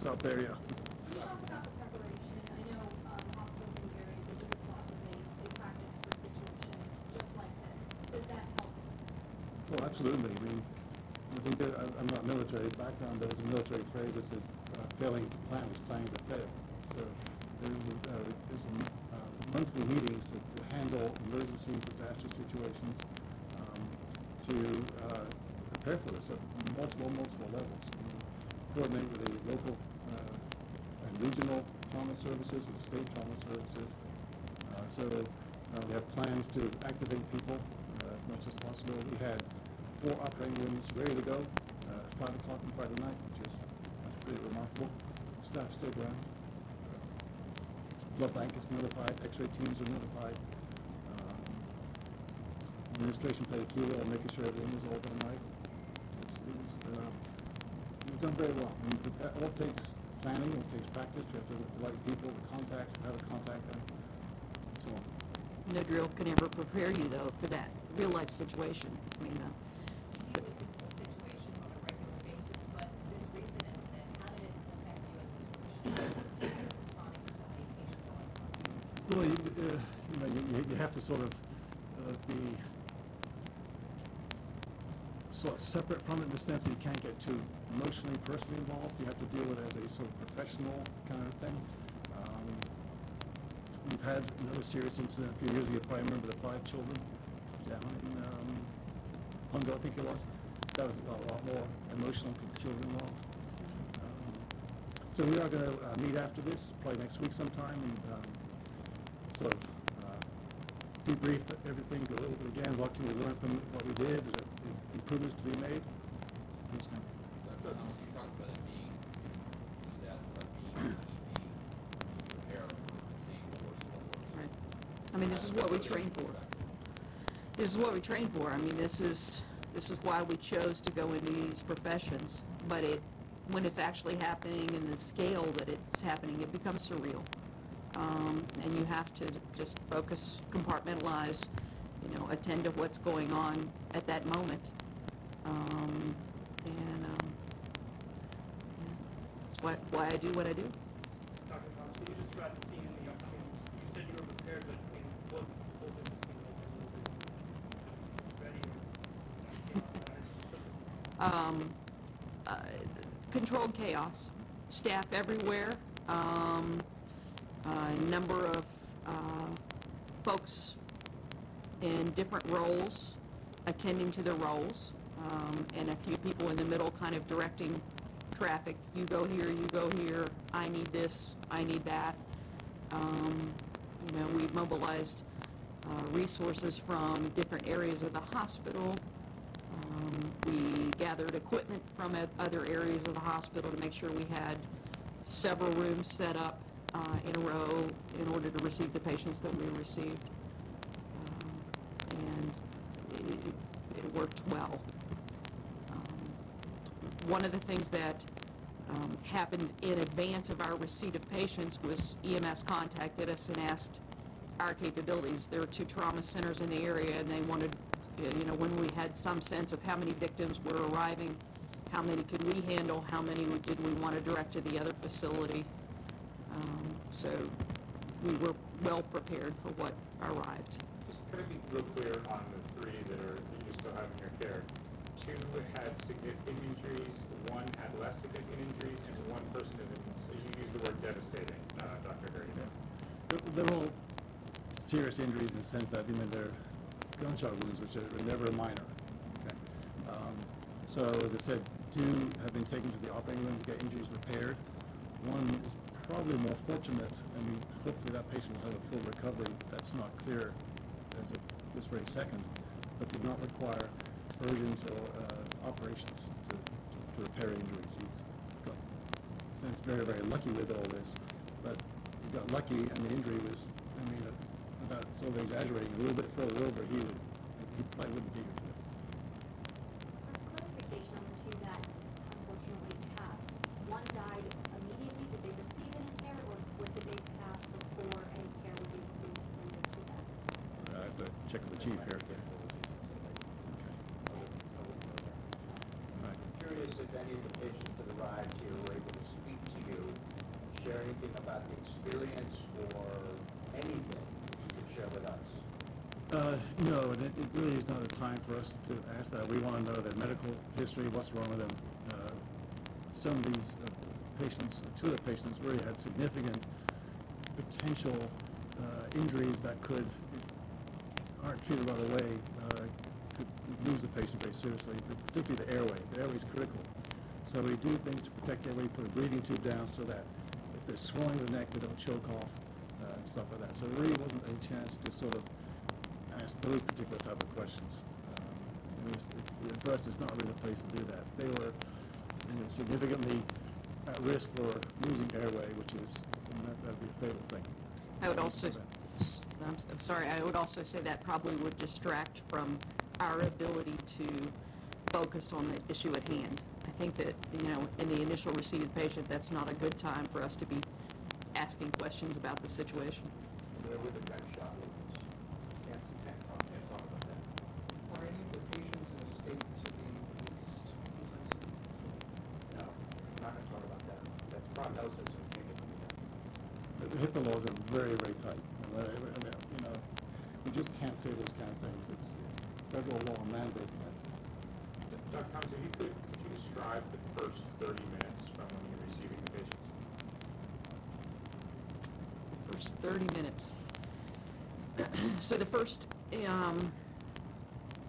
stop there, yeah. You talked about the preparation. I know hospitals in the area, they do this a lot, where they practice for situations just like this. Does that help? Well, absolutely. I mean, I think that I'm not military background. There's a military phrase that says, failing to plan is planning to fail. So there's monthly meetings to handle emergency disaster situations, to prepare for this at multiple levels. Coordinate with the local and regional trauma services and state trauma services. We have plans to activate people as much as possible. We had 4 operating rooms ready to go at 5 o'clock on Friday night, which is pretty remarkable. Staff stayed around. Blood bank is notified. X-ray teams are notified. Administration played a key role in making sure everyone was all done right. We've done very well. I mean, it all takes planning, it takes practice. You have to have the right people, the contacts, how to contact them, and so on. No drill can ever prepare you, though, for that real-life situation. I mean, you deal with difficult situations on a regular basis, but this recent incident, how did it affect you as a physician responding to so many patients all at once? Well, you have to sort of be sort of separate from it in the sense that you can't get too emotionally, personally involved. You have to deal with it as a sort of professional kind of thing. We've had another serious incident a few years ago. You probably remember the 5 children down in Hondo, I think it was. That was a lot more emotional for the children involved. So we are going to meet after this, probably next week sometime, and sort of debrief everything, go over it again. What can we learn from what we did? Is there improvements to be made? Those kind of things. Dr. Thomas, you talked about it being, being prepared for the worst of the worst. right. I mean, this is what we train for. This is what we train for. I mean, this is why we chose to go into these professions. But when it's actually happening in the scale that it's happening, it becomes surreal. And you have to just focus, compartmentalize, attend to what's going on at that moment. That's why I do what I do. Dr. Thomas, can you describe the scene in the opportunity? You said you were prepared, but what was it ready? Controlled chaos, staff everywhere, number of folks in different roles, attending to their roles, and a few people in the middle kind of directing traffic. You go here, I need this, I need that. We've mobilized resources from different areas of the hospital. We gathered equipment from other areas of the hospital to make sure we had several rooms set up in a row in order to receive the patients that we received. And it worked well. One of the things that happened in advance of our receipt of patients was EMS contacted us and asked our capabilities. There were 2 trauma centers in the area, and they wanted, when we had some sense of how many victims were arriving, how many could we handle, how many did we want to direct to the other facility. So we were well prepared for what arrived. Just try to be real clear on the 3 that you still have in your care. 2 had significant injuries, 1 had less significant injuries, and 1 person is you use the word devastating, Dr. Harry. They're all serious injuries in the sense that they're gunshot wounds, which are never minor. Okay. So as I said, 2 have been taken to the operating room to get injuries repaired. 1 is probably more fortunate, and hopefully that patient will have a full recovery. That's not clear as of this very second, but did not require urgent or operations to repair injuries. He's got, since very, very lucky with all this, but he got lucky, and the injury was, about sort of exaggerating a little bit further over, he probably wouldn't be here today. Clarification on the 2 that unfortunately passed. 1 died immediately. Did they receive any care, or did they pass before any care was even rendered to them? I have to check with the chief here. Okay. I'm curious if any of the patients that arrived here were able to speak to you anything about the experience or anything you could share with us? No, and it really is not a time for us to ask that. We want to know their medical history, what's wrong with them. Some of these patients, two of the patients really had significant potential injuries that aren't treated right away, could lose the patient very seriously, particularly the airway. The airway is critical. So we do things to protect the airway, put a breathing tube down so that if there's swelling of the neck, they don't choke off and stuff like that. So there really wasn't any chance to sort of ask those particular type of questions. For us, it's not really the place to do that. They were significantly at risk for losing airway, which is, that would be a fatal thing. I would also, I'm sorry, I would also say that probably would distract from our ability to focus on the issue at hand. I think that, in the initial received patient, that's not a good time for us to be asking questions about the situation. Where were the gunshot wounds? Can't talk about that. Are any of the patients in a state to be released? No, I'm not gonna talk about that. That's prognosis and can't get into that. The HIPAA laws are very, very tight. We just can't say those kind of things. It's federal law mandates that. Dr. Thomas, if you could you describe the first 30 minutes from when you're receiving the patients? First 30 minutes. So the first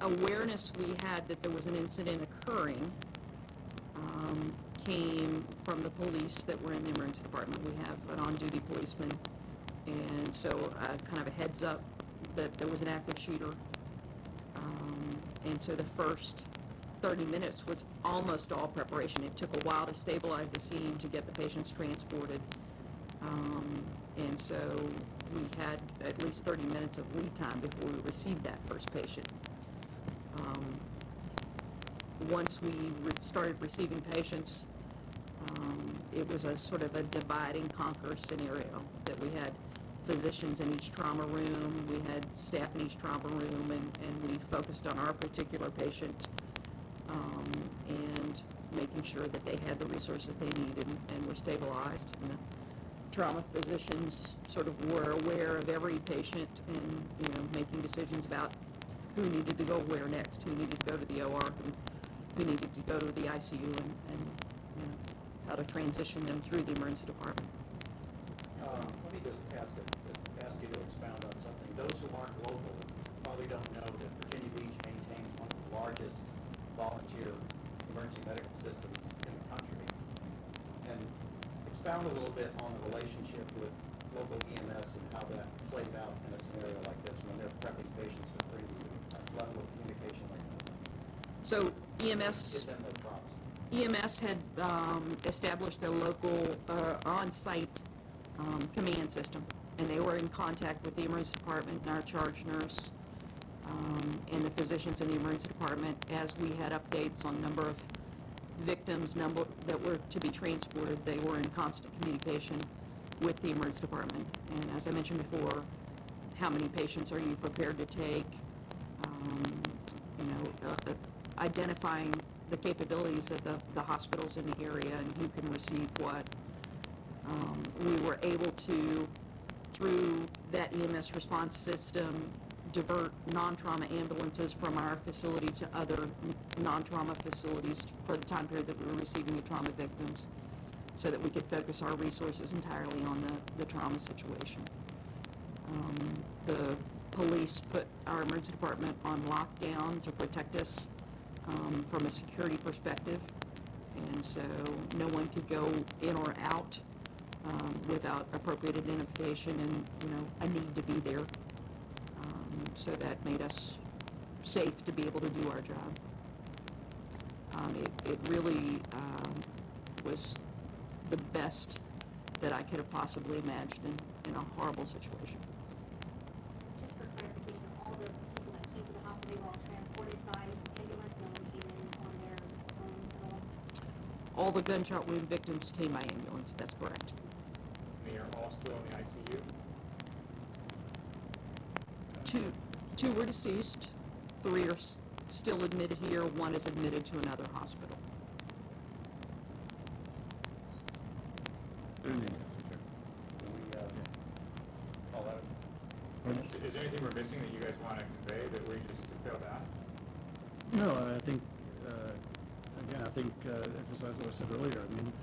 awareness we had that there was an incident occurring came from the police that were in the emergency department. We have an on-duty policeman, and so kind of a heads up that there was an active shooter. And so the first 30 minutes was almost all preparation. It took a while to stabilize the scene, to get the patients transported. And so we had at least 30 minutes of lead time before we received that first patient. Once we started receiving patients, it was a sort of a divide and conquer scenario, that we had physicians in each trauma room, we had staff in each trauma room, and we focused on our particular patient and making sure that they had the resources they needed and were stabilized. And the trauma physicians sort of were aware of every patient and, making decisions about who needed to go where next, who needed to go to the OR, who needed to go to the ICU, and how to transition them through the emergency department. Let me just ask you to expound on something. Those who aren't local probably don't know that Virginia Beach maintains one of the largest volunteer emergency medical systems in the country. And expound a little bit on the relationship with local EMS and how that plays out in a scenario like this when they're prepping patients to bring you a level of communication like that. So EMS... Give them those props. EMS had established a local on-site command system, and they were in contact with the emergency department and our charge nurse and the physicians in the emergency department as we had updates on number of victims that were to be transported. They were in constant communication with the emergency department. And as I mentioned before, how many patients are you prepared to take? Identifying the capabilities of the hospitals in the area and who can receive what. We were able to, through that EMS response system, divert non-trauma ambulances from our facility to other non-trauma facilities for the time period that we were receiving the trauma victims, so that we could focus our resources entirely on the trauma situation. The police put our emergency department on lockdown to protect us from a security perspective, and so no one could go in or out without appropriate identification and a need to be there. So that made us safe to be able to do our job. It really was the best that I could have possibly imagined in a horrible situation. Just for clarification, all the people that came to the hospital were all transported by ambulance, no one came in on their own at all? All the gunshot wound victims came by ambulance, that's correct. They are all still in the ICU? Two were deceased, 3 are still admitted here, 1 is admitted to another hospital. That's okay. Is there anything we're missing that you guys want to convey that we just failed to ask? No, I think, again, emphasize what I said earlier. I mean,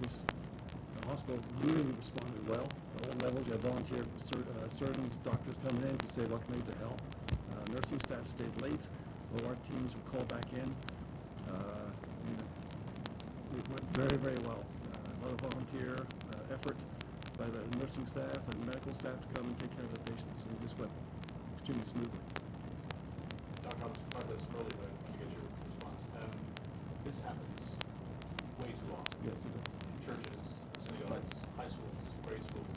the hospital really responded well at all levels. You have volunteer surgeons, doctors come in to say what can they do to help. Nursing staff stayed late. OR teams were called back in. It went very, very well. A lot of volunteer effort by the nursing staff and medical staff to come and take care of the patients, and it just went extremely smoothly. Doc, I was talking about this earlier, but I want to get your response. This happens way too often. Yes, it does. In churches, synagogues, high schools, grade schools,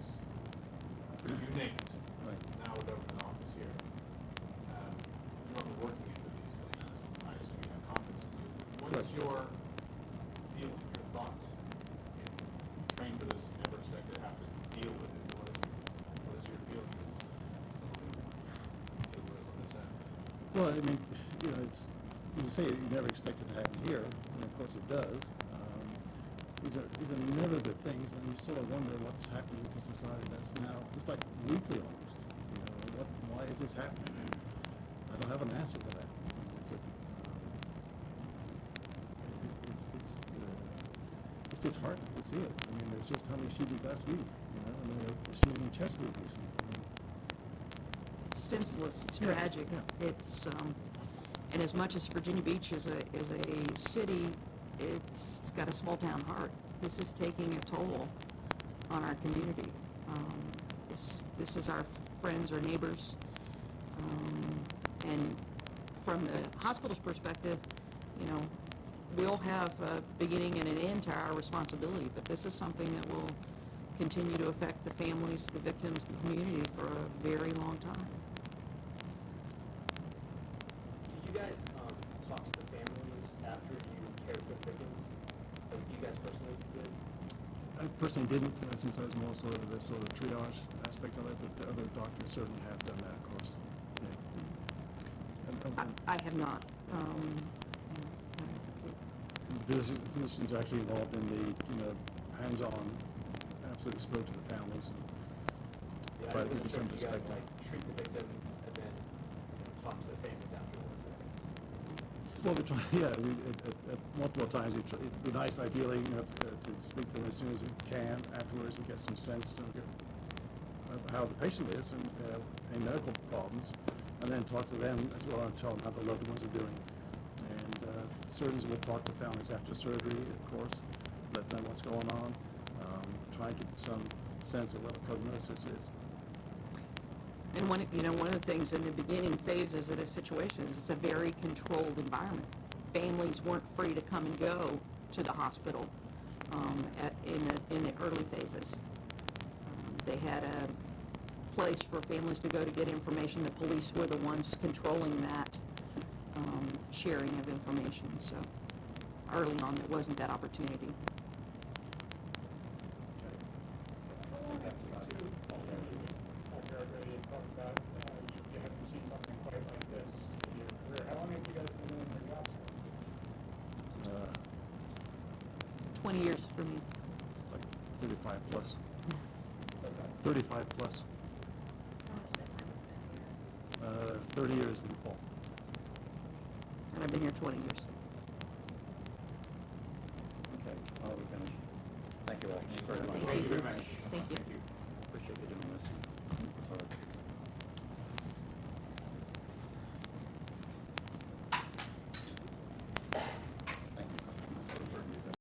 you name it. Right. Now a government office here. You're not working into these things. I assume you have confidence in it. What is your feeling, your thoughts? You train for this, you never expect to have to deal with it. What is your feeling as someone who deals with this on this end? Well, I mean, you say you never expect it to happen here, and of course it does. These are never good things, and you sort of wonder what's happening to society that's now, it's like weekly almost. Why is this happening? And I don't have an answer for that. It's disheartening to see it. I mean, there's just how many shootings last week, and a shooting in Chesapeake recently. Senseless, it's tragic. Yeah. It's, and as much as Virginia Beach is a city, it's got a small town heart. This is taking a toll on our community. This is our friends or neighbors. And from the hospital's perspective, we all have a beginning and an end to our responsibility, but this is something that will continue to affect the families, the victims, the community for a very long time. Did you guys talk to the families after you cared for the victims? Or you guys personally did? I personally didn't, since I was more sort of the triage aspect of it, but the other doctors certainly have done that, of course. Yeah. I have not. Physicians are actually involved in the hands-on, absolutely spoke to the families. Yeah, But I wasn't sure some if you guys perspective. treat the victims and then talk to the families afterwards. Well, we try, at multiple times, it'd be nice ideally, to speak to them as soon as we can afterwards and get some sense of how the patient is and any medical problems, and then talk to them as well and tell them how the loved ones are doing. And surgeons will talk to families after surgery, of course, let them know what's going on, try and get some sense of what the prognosis is. And one of the things in the beginning phases of this situation is it's a very controlled environment. Families weren't free to come and go to the hospital in the early phases. They had a place for families to go to get information. The police were the ones controlling that sharing of information. So early on, there wasn't that opportunity. You haven't seen something quite like this in your career. How long have you guys been doing your jobs for? 20 years for me. Like 35 plus. 35 plus. How much of that time was spent here? 30 years in the fall. And I've been here 20 years. Okay, well, we finished. Thank you all very much. Thank you. Thank you very much. Thank you. Thank you.